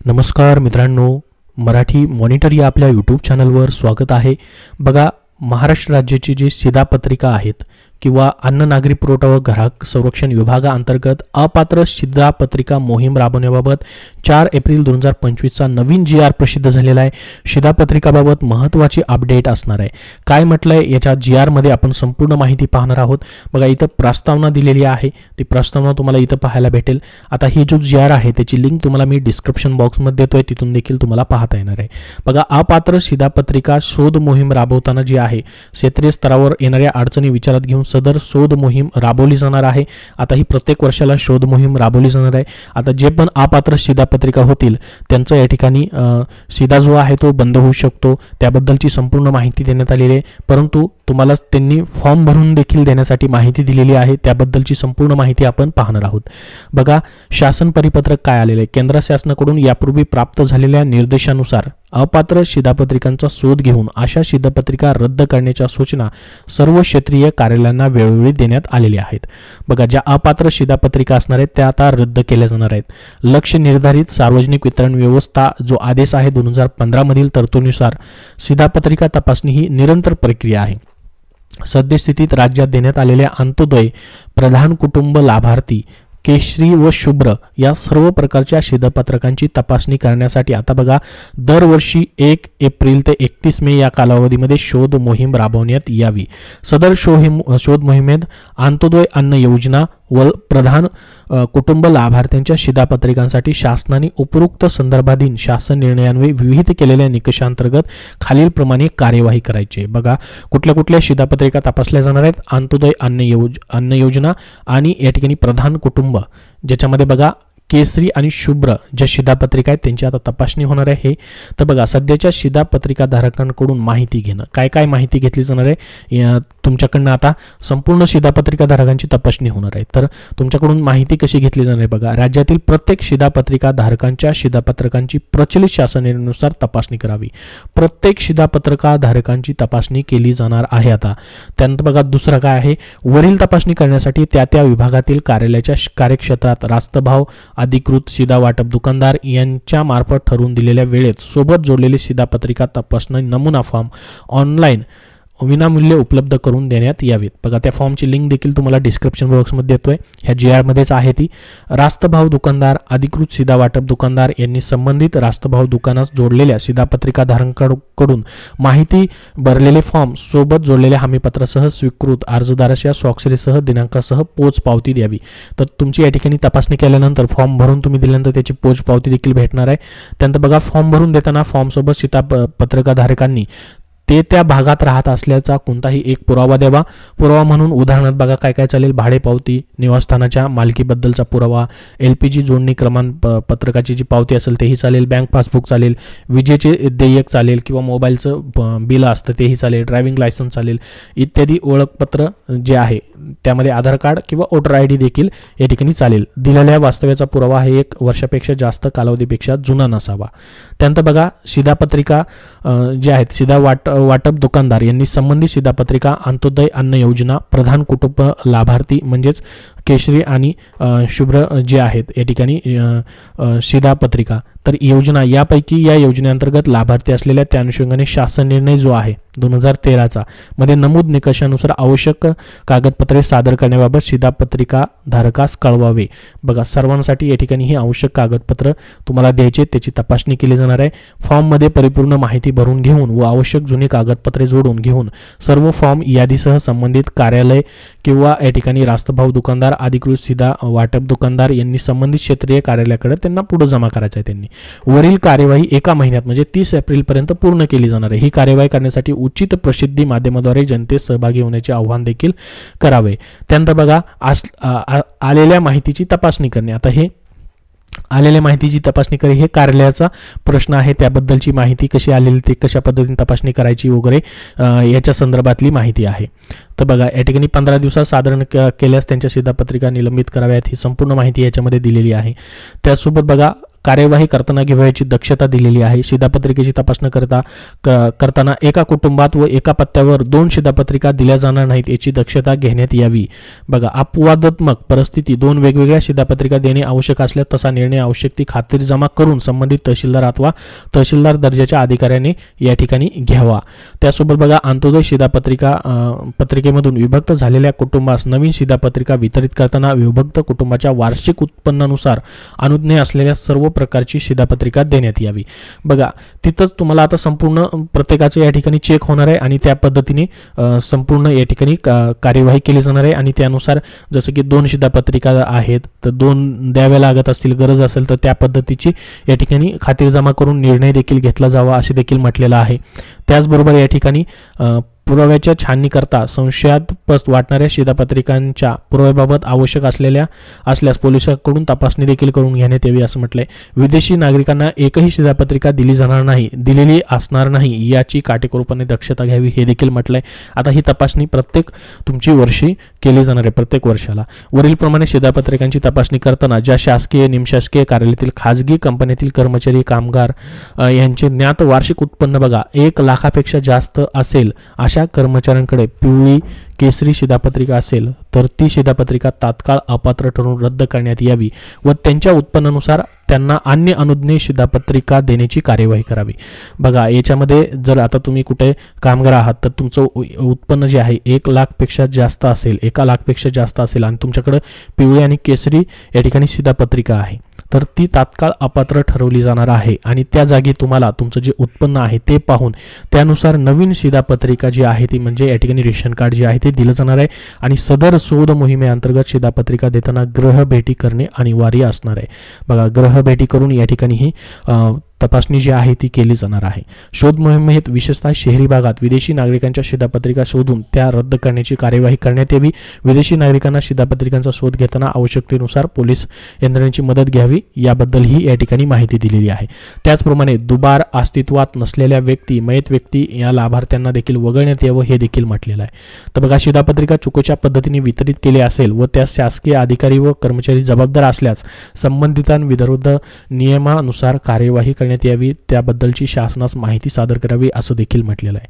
नमस्कार मित्रांनो, मराठी मॉनिटर या आपल्या यूट्यूब चॅनलवर स्वागत आहे। बघा, महाराष्ट्र राज्याची जी शिधापत्रिका आहेत किंवा अन्न नागरी पुरवठा व ग्राहक संरक्षण विभागाअंतर्गत अपात्र शिधापत्रिका मोहीम राबवण्याबाबत 4 एप्रिल 2025 चा नवीन GR प्रसिद्ध झालेला आहे। शिधापत्रिकाबाबत महत्त्वाची अपडेट असणार आहे। काय म्हटलंय याच्या GR मध्ये आपण संपूर्ण माहिती पाहणार आहोत। बघा, इथं प्रस्तावना दिलेली आहे, ती प्रस्तावना तुम्हाला इथं पाहायला भेटेल। आता ही जो GR आहे त्याची लिंक तुम्हाला मी डिस्क्रिप्शन बॉक्समध्ये देतोय, तिथून देखील तुम्हाला पाहता येणार आहे। बघा, अपात्र शिधापत्रिका शोध मोहीम राबवताना जी आहे क्षेत्रीय स्तरावर येणाऱ्या अडचणी विचारात घेऊन सदर शोध मोहीम राबवली जाणार आहे। आता ही प्रत्येक वर्षाला शोध मोहीम राबवली जाणार आहे। आता जे पण अपात्र शिधापत्रिका होतील त्यांचं या ठिकाणी शिधा जो आहे तो बंद होऊ शकतो, त्याबद्दलची संपूर्ण माहिती देण्यात आलेली आहे। परंतु तुम्हाला त्यांनी फॉर्म भरून देखील देण्यासाठी माहिती दिलेली आहे, त्याबद्दलची संपूर्ण माहिती आपण पाहणार आहोत। बघा, शासन परिपत्रक काय आलेले आहे। केंद्र शासनाकडून यापूर्वी प्राप्त झालेल्या निर्देशानुसार अपात्र शिधापत्रिकांचा शोध घेऊन अशा शिधापत्रिका रद्द करण्याच्या सूचना सर्व क्षेत्रीय कार्यालयांना वेळोवेळी देण्यात आलेल्या आहेत। बघा, ज्या अपात्र शिधापत्रिका असणार आहेत त्या आता रद्द केल्या जाणार आहेत। लक्ष्य निर्धारित सार्वजनिक वितरण व्यवस्था जो आदेश आहे 2015 मधील तरतुदीनुसार शिधापत्रिका तपासणी ही निरंतर प्रक्रिया आहे। सद्यस्थितीत राज्यात देण्यात आलेल्या अंत्योदय, प्रधान कुटुंब लाभार्थी, केशरी व शुभ्र या सर्व प्रकारच्या शिधापत्रकांची तपासणी करण्यासाठी आता बघा, दरवर्षी 1 एप्रिल ते 31 मे या कालावधीमध्ये शोध मोहीम राबवण्यात यावी। सदर शोध मोहिमेत अंत्योदय अन्न योजना व प्रधान कुटुंब लाभार्थ्यांच्या शिधापत्रिकांसाठी शासनाने उपरोक्त संदर्भाधीन शासन निर्णयान्वये विहित केलेल्या निकषांतर्गत खालीलप्रमाणे कार्यवाही करायची। बघा, कुठल्या कुठल्या शिधापत्रिका तपासल्या जाणार आहेत। अंत्योदय अन्न योजना आणि या ठिकाणी प्रधान कुटुंब, ज्याच्यामध्ये बघा केसरी आणि शुभ्र ज्या शिधापत्रिका आहेत त्यांची आता तपासणी होणार आहे। तर बघा, सध्याच्या शिधापत्रिका धारकांकडून माहिती घेणं, काय काय माहिती घेतली जाणार आहे तुमच्याकडनं। आता संपूर्ण शिधापत्रिका धारकांची तपासणी होणार आहे, तर तुमच्याकडून माहिती कशी घेतली जाणार आहे। बघा, राज्यातील प्रत्येक शिधापत्रिका धारकांच्या शिधापत्रकांची प्रचलित शासन निर्णयानुसार तपासणी करावी। प्रत्येक शिधापत्रिका धारकांची तपासणी केली जाणार आहे। आता त्यानंतर बघा, दुसरं काय आहे, वरील तपासणी करण्यासाठी त्या त्या विभागातील कार्यालयाच्या कार्यक्षेत्रात रास्तभाव अधिकृत शिधा वाटप दुकानदार यांच्या मार्फत ठरवून दिलेल्या वेळेत सोबत जोडलेली शिधापत्रिका तपासणी नमुना फॉर्म ऑनलाईन विनामूल्य उपलब्ध करून देण्यात यावेत। बघा, त्या फॉर्मची लिंक देखील तुम्हाला डिस्क्रिप्शन बॉक्समध्ये देतोय, ह्या GR मध्येच आहे ती। रास्तभाव दुकानदार, अधिकृत शिधा वाटप दुकानदार यांनी संबंधित रास्तभाव दुकानास जोडलेल्या शिधापत्रिका धारकांकडून माहिती भरलेले फॉर्म सोबत जोडलेल्या हमीपत्रासह स्वीकृत अर्जदारास या स्वाक्षरीसह दिनांकासह पोच पावती द्यावी। तर तुमची या ठिकाणी तपासणी केल्यानंतर फॉर्म भरून तुम्ही दिल्यानंतर त्याची पोच पावती देखील भेटणार आहे। त्यानंतर बघा, फॉर्म भरून देताना फॉर्म सोबत शिधापत्रिका धारकांनी ते त्या भागात राहत असल्याचा कोणताही एक पुरावा द्यावा। पुरावा म्हणून उदाहरणार्थ बघा काय काय चालेल, भाडे पावती, निवासस्थानाच्या मालकीबद्दलचा पुरावा, LPG जोडणी क्रमांक पत्रकाची जी पावती असेल तेही चालेल, बँक पासबुक चालेल, विजेचे देयक चालेल किंवा मोबाईलचं बिल असतं तेही चालेल, ड्रायव्हिंग लायसन्स चालेल इत्यादी। ओळखपत्र जे आहे त्यामध्ये आधार कार्ड किंवा वोटर ID देखील या ठिकाणी चालेल। दिलेल्या वास्तव्याचा पुरावा हे 1 वर्षापेक्षा जास्त कालावधीपेक्षा जुना नसावा। त्यानंतर बघा, शिधापत्रिका जे आहेत शिधा वाटप दुकानदार यांनी संबंधित शिधापत्रिका अंत्योदय अन्न योजना, प्रधान कुटुंब लाभार्थी म्हणजेच केशरी आणि शुभ्र जे आहेत या ठिकाणी शिधापत्रिका तर योजना यापैकी या योजनेअंतर्गत लाभार्थी असलेल्या त्या अनुषंगाने शासन निर्णय जो आहे 2013 मध्ये नमूद निकषानुसार आवश्यक कागदपत्रे सादर करण्याबाबत शिधापत्रिका धारकास कळवावे। बघा, सर्वांसाठी या ठिकाणी ही आवश्यक कागदपत्र तुम्हाला द्यायचे, त्याची तपासणी केली जाणार आहे। फॉर्म मध्ये परिपूर्ण माहिती भरून घेऊन व आवश्यक जुनी कागदपत्रे जोडून घेऊन सर्व फॉर्म यादीसह संबंधित कार्यालय किंवा या ठिकाणी रास्तभाव दुकानदार, अधिकृत शिधा वाटप दुकानदार यांनी संबंधित क्षेत्रीय कार्यालयाकडे त्यांना पुढे जमा करायचं आहे। त्यांनी वरील कार्यवाही 1 महिन्यात म्हणजे 30 एप्रिल पर्यंत पूर्ण केली जाणार आहे। ही कार्यवाही करण्यासाठी उचित प्रसिद्धी माध्यमाद्वारे जनतेस सहभागी होण्याचे आवाहन देखील करावे। त्यानंतर बघा, आलेल्या माहितीची तपासणी करणे। आता हे आलेल्या माहितीची तपासणी करणे हे कार्यालयाचा प्रश्न आहे, त्याबद्दलची माहिती कशी आलेली, ते कशा पद्धतीने तपासणी करायची वगैरे याच्या संदर्भातली माहिती आहे। तर बघा, या ठिकाणी 15 दिवसात साधारण केल्यास त्यांच्या शिधापत्रिका निलंबित कराव्यात, ही संपूर्ण माहिती याच्यामध्ये दिलेली आहे। त्यासोबत बघा, कार्यवाही करताना घेण्याची दक्षता दिलेली आहे। शिधापत्रिकेची तपासणी करताना एका कुटुंबात व एका पत्त्यावर 2 शिधापत्रिका दिल्या जाणार नाहीत याची दक्षता घेण्यात यावी। बघा, अपवादात्मक परिस्थिती 2 वेगवेगळ्या शिधापत्रिका देणे आवश्यक असल्यास तसा निर्णय आवश्यक ती खातरजमा करून संबंधित तहसीलदार अथवा तहसीलदार दर्जाच्या अधिकाऱ्याने या ठिकाणी घ्यावा। त्यासोबत बघा, अंत्योदय पत्रिकेमधून विभक्त झालेल्या कुटुंबास नवीन शिधापत्रिका वितरित करताना विभक्त कुटुंबाच्या वार्षिक उत्पन्नानुसार अनुज्ञेय असलेल्या सर्व प्रकारची शिधापत्रिका देण्यात यावी। बघा, तिथंच तुम्हाला आता संपूर्ण प्रत्येकाचं या ठिकाणी चेक होणार आहे आणि त्या पद्धतीने संपूर्ण या ठिकाणी कार्यवाही केली जाणार आहे। आणि त्यानुसार जसं की 2 शिधापत्रिका आहेत तर 2 द्याव्या लागत असतील, गरज असेल तर त्या पद्धतीची या ठिकाणी खातरजमा करून निर्णय देखील घेतला जावा असे देखील म्हटलेलं आहे। त्याचबरोबर या ठिकाणी पुराव्याच्या छाननी करता संशयास्पद वाटणाऱ्या शिधापत्रिकांच्या पुराव्याबाबत आवश्यक असल्यास पोलिसांकडून तपासणी देखील करून घेण्यात यावी असं म्हटलंय। विदेशी नागरिकांना एकही शिधापत्रिका दिलेली असणार नाही याची काटेकोरपणे दक्षता घ्यावी हे देखील म्हटलंय। आता ही तपासणी प्रत्येक तुमची वर्षी केली जाणार आहे, प्रत्येक वर्षाला। वरील प्रमाणे शिधापत्रिकांची तपासणी करताना ज्या शासकीय निमशासकीय कार्यालयातील खाजगी कंपन्यातील कर्मचारी कामगार यांचे ज्ञात वार्षिक उत्पन्न बघा 1 लाखापेक्षा जास्त असेल अशा कर्मचाऱ्यांकडे पिवळी केसरी शिधापत्रिका असेल तर ती शिधापत्रिका तात्काळ अपात्र ठरून रद्द करण्यात यावी व त्यांच्या उत्पन्नानुसार त्यांना अन्य अनुज्ञेय शिधापत्रिका देण्याची कार्यवाही करावी। बघा, याच्यामध्ये जर आता तुम्ही कुठे कामगार आहात तर तुमचं उत्पन्न जे आहे 1 लाखपेक्षा जास्त असेल, 1 लाखपेक्षा जास्त असेल आणि तुमच्याकडे पिवळी आणि केसरी या ठिकाणी शिधापत्रिका आहे तर ती तात्काळ अपात्र ठरवली जाणार आहे आणि त्या जागी तुम्हाला तुमचं जे उत्पन्न आहे ते पाहून त्यानुसार नवीन शिधापत्रिका जी आहे ती म्हणजे या ठिकाणी रेशन कार्ड जे आहे ते दिलं जाणार आहे। आणि सदर शोध मोहिमेअंतर्गत शिधापत्रिका देताना ग्रह भेटी करणे अनिवार्य असणार आहे। बघा, ग्रह भेटी करून या ठिकाणी ही तपासणी जी आहे ती केली जाणार आहे। शोध मोहिमेत विशेषतः शहरी भागात विदेशी नागरिकांच्या शिधापत्रिका शोधून त्या रद्द करण्याची कार्यवाही करण्यात यावी। विदेशी नागरिकांना शिधापत्रिकांचा शोध घेताना आवश्यकतेनुसार पोलीस यंत्रणेची मदत घ्यावी याबद्दलही या ठिकाणी माहिती दिलेली आहे। त्याचप्रमाणे दुबार अस्तित्वात नसलेल्या मयत व्यक्ती या लाभार्थ्यांना देखील वगळण्यात यावं हे देखील म्हटलेलं आहे। तर बघा, शिधापत्रिका चुकीच्या पद्धतीने वितरित केली असेल व त्या शासकीय अधिकारी व कर्मचारी जबाबदार असल्यास संबंधितांविरुद्ध नियमानुसार कार्यवाही करण्यात यावी, त्याबद्दलची शासनास माहिती सादर करावी असं देखील म्हटलेलं आहे।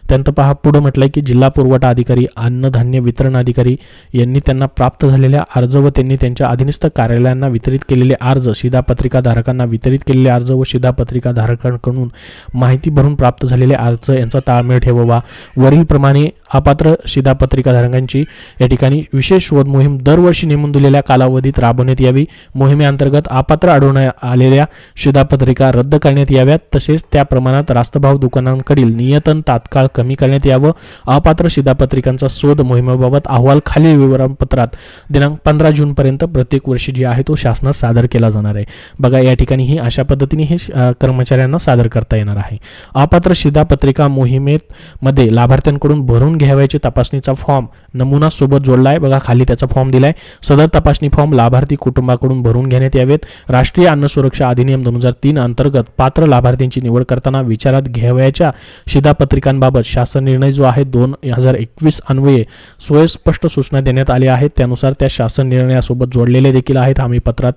त्यानंतर पहा पुढे म्हटलंय की जिल्हा पुरवठा अधिकारी अन्नधान्य वितरण अधिकारी यांनी त्यांना प्राप्त झालेल्या अर्ज व त्यांनी त्यांच्या अधीनस्थ कार्यालयांना वितरित केलेले अर्ज, शिधापत्रिका धारकांना वितरित केलेले अर्ज व शिधापत्रिका धारकांकडून माहिती भरून प्राप्त झालेले अर्ज यांचा ताळमेळ ठेवावा। वरील प्रमाणे अपात्र शिधापत्रिका धारकांची या ठिकाणी विशेष शोध मोहीम दरवर्षी नेमून दिलेल्या कालावधीत राबवण्यात यावी। मोहिमेअंतर्गत अपात्र आढळून आलेल्या शिधापत्रिका रद्द करण्यात याव्यात, तसेच त्या प्रमाणात रास्तभाव दुकानांकडील नियंत्रण तात्काळ कमी करण्यात यावं। अपात्र शिधापत्रिकांचा शोध मोहिमेबाबत अहवाल खालील विवरणपत्रात दिनांक 15 जून पर्यंत प्रत्येक वर्षी जे आहे तो शासनास सादर केला जाणार आहे। बघा, या ठिकाणी ही अशा पद्धतीने हे कर्मचाऱ्यांना सादर करता येणार आहे। अपात्र शिधापत्रिका मोहिमेमध्ये लाभार्थ्यांकडून भरून घ्यावयाचे तपासणीचा फॉर्म नमुना सोबत जोडलाय। बघा, खाली त्याचा फॉर्म दिलाय। सदर तपासणी फॉर्म लाभार्थी कुटुंबाकडून भरून घेण्यात यावेत। राष्ट्रीय अन्न सुरक्षा अधिनियम 2003 अंतर्गत पात्र लाभार्थ्यांची निवड करताना विचारात घ्यावयाच्या शिधापत्रिकांबाबत शासन निर्णय जो आहे 2021 अन्वये सुस्पष्ट सूचना देण्यात आल्या आहेत। त्यानुसार त्या शासन निर्णयासोबत जोडलेले देखील आहेत हमी पत्रात।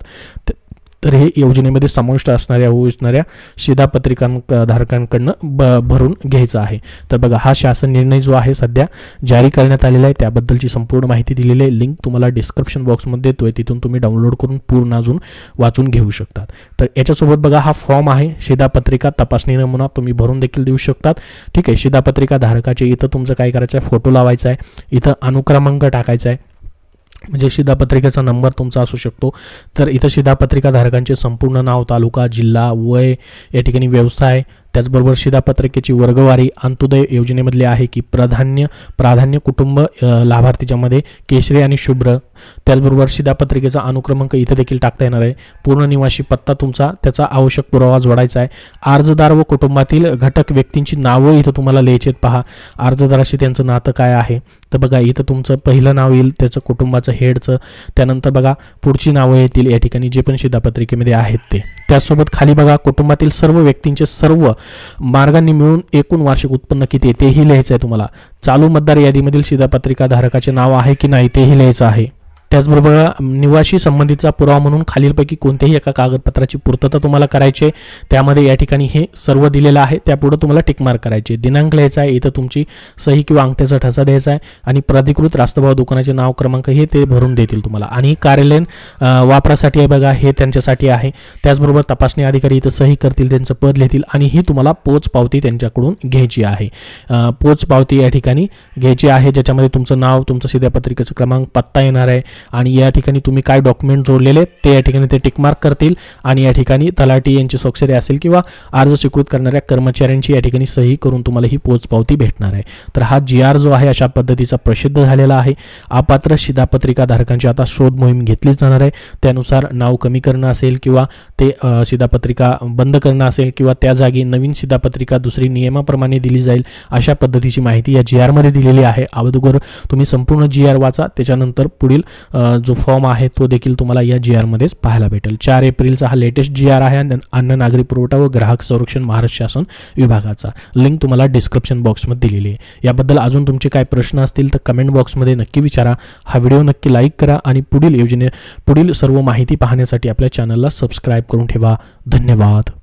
तर हे योजनेमध्ये समाविष्ट असणाऱ्या शिधापत्रिकां धारकांकडनं भरून घ्यायचं आहे। तर बघा, हा शासन निर्णय जो आहे सध्या जारी करण्यात आलेला आहे, त्याबद्दलची संपूर्ण माहिती दिलेली आहे। लिंक तुम्हाला डिस्क्रिप्शन बॉक्समध्ये देतोय, तिथून तुम्ही डाउनलोड करून पूर्ण अजून वाचून घेऊ शकतात। तर याच्यासोबत बघा, हा फॉर्म आहे शिधापत्रिका तपासणी नमुना, तुम्ही भरून देखील देऊ शकतात। ठीक आहे, शिधापत्रिका धारकाचे इथं तुमचं काय करायचं आहे, फोटो लावायचा आहे, इथं अनुक्रमांक टाकायचा आहे, म्हणजे शिधापत्रिकेचा नंबर तुमचा असू शकतो। तर इथं शिधापत्रिका धारकांचे संपूर्ण नाव, तालुका, जिल्हा, वय, या ठिकाणी व्यवसाय, त्याचबरोबर शिधापत्रिकेची वर्गवारी अंत्योदय योजनेमधले आहे की प्राधान्य कुटुंब लाभार्थीच्यामध्ये केशरी आणि शुभ्र, त्याचबरोबर शिधापत्रिकेचा अनुक्रमांक इथे देखील टाकता येणार आहे। पूर्ण निवासी पत्ता तुमचा, त्याचा आवश्यक पुरावा जोडायचा आहे। अर्जदार व कुटुंबातील घटक व्यक्तींची नावं इथं तुम्हाला लिहायची आहेत। पहा, अर्जदाराशी त्यांचं नातं काय आहे। तर बघा, इथं तुमचं पहिलं नाव येईल, त्याचं कुटुंबाचं हेडचं, त्यानंतर बघा पुढची नावं येतील या ठिकाणी जे पण शिधापत्रिकेमध्ये आहेत ते। त्याचसोबत खाली बघा, कुटुंबातील सर्व व्यक्तींचे सर्व मार्गांनी मिळून एकूण वार्षिक उत्पन्न किती तेही लिहायचं आहे तुम्हाला। चालू मतदार यादीमधील शिधापत्रिका धारकाचे नाव आहे की नाही तेही लिहायचं आहे। त्याचबरोबर निवासी संबंधीचा पुरावा म्हणून खालीलपैकी कोणत्याही एका कागदपत्राची पूर्तता तुम्हाला करायची आहे. त्यामध्ये या ठिकाणी हे सर्व दिलेलं आहे, त्यापुढे तुम्हाला टिक मार्क करायचे. दिनांक लिहायचा आहे, इथं तुमची सही किंवा अंगठ्याचा ठसा द्यायचा आहे आणि प्राधिकृत रास्तभाव दुकानाचे नाव क्रमांक हे ते भरून देतील तुम्हाला. आणि कार्यालयीन वापरासाठी आहे बघा, हे त्यांच्यासाठी आहे. त्याचबरोबर तपासणी अधिकारी इथं सही करतील, त्यांचं पद लिहितील आणि ही तुम्हाला पोच पावती त्यांच्याकडून घ्यायची आहे. पोच पावती या ठिकाणी घ्यायची आहे, ज्याच्यामध्ये तुमचं नाव, तुमचं शिधापत्रिकेचं क्रमांक, पत्ता येणार आहे आणि या ठिकाणी तुम्ही काय डॉक्युमेंट जोडलेले ते या ठिकाणी ते टिक मार्क करतील आणि या ठिकाणी तलाठी यांची स्वाक्षरी असेल किंवा अर्ज स्वीकृत करणाऱ्या कर्मचाऱ्यांची या ठिकाणी सही करून तुम्हाला ही पोच पावती भेटणार आहे. तर हा GR जो आहे अशा पद्धतीचा प्रसिद्ध झालेला आहे. अपात्र शिधापत्रिका धारकांची आता शोध मोहीम घेतली जाणार आहे. त्यानुसार नाव कमी करणं असेल किंवा ते शिधापत्रिका बंद करणं असेल किंवा त्या जागी नवीन शिधापत्रिका दुसरी नियमाप्रमाणे दिली जाईल, अशा पद्धतीची माहिती या GR मध्ये दिलेली आहे. अगोदर तुम्ही संपूर्ण GR वाचा, त्याच्यानंतर पुढील जो फॉर्म आहे तो देखील तुम्हाला या GR मध्येच पाहायला भेटेल. 4 एप्रिलचा हा लेटेस्ट GR आहे अन्न नागरी पुरवठा व ग्राहक संरक्षण महाराष्ट्र शासन विभागाचा. लिंक तुम्हाला डिस्क्रिप्शन बॉक्समध्ये दिलेली आहे. याबद्दल अजून तुमचे काय प्रश्न असतील तर कमेंट बॉक्समध्ये नक्की विचारा. हा व्हिडिओ नक्की लाईक करा आणि पुढील सर्व माहिती पाहण्यासाठी आपल्या चॅनलला सबस्क्राईब करून ठेवा. धन्यवाद.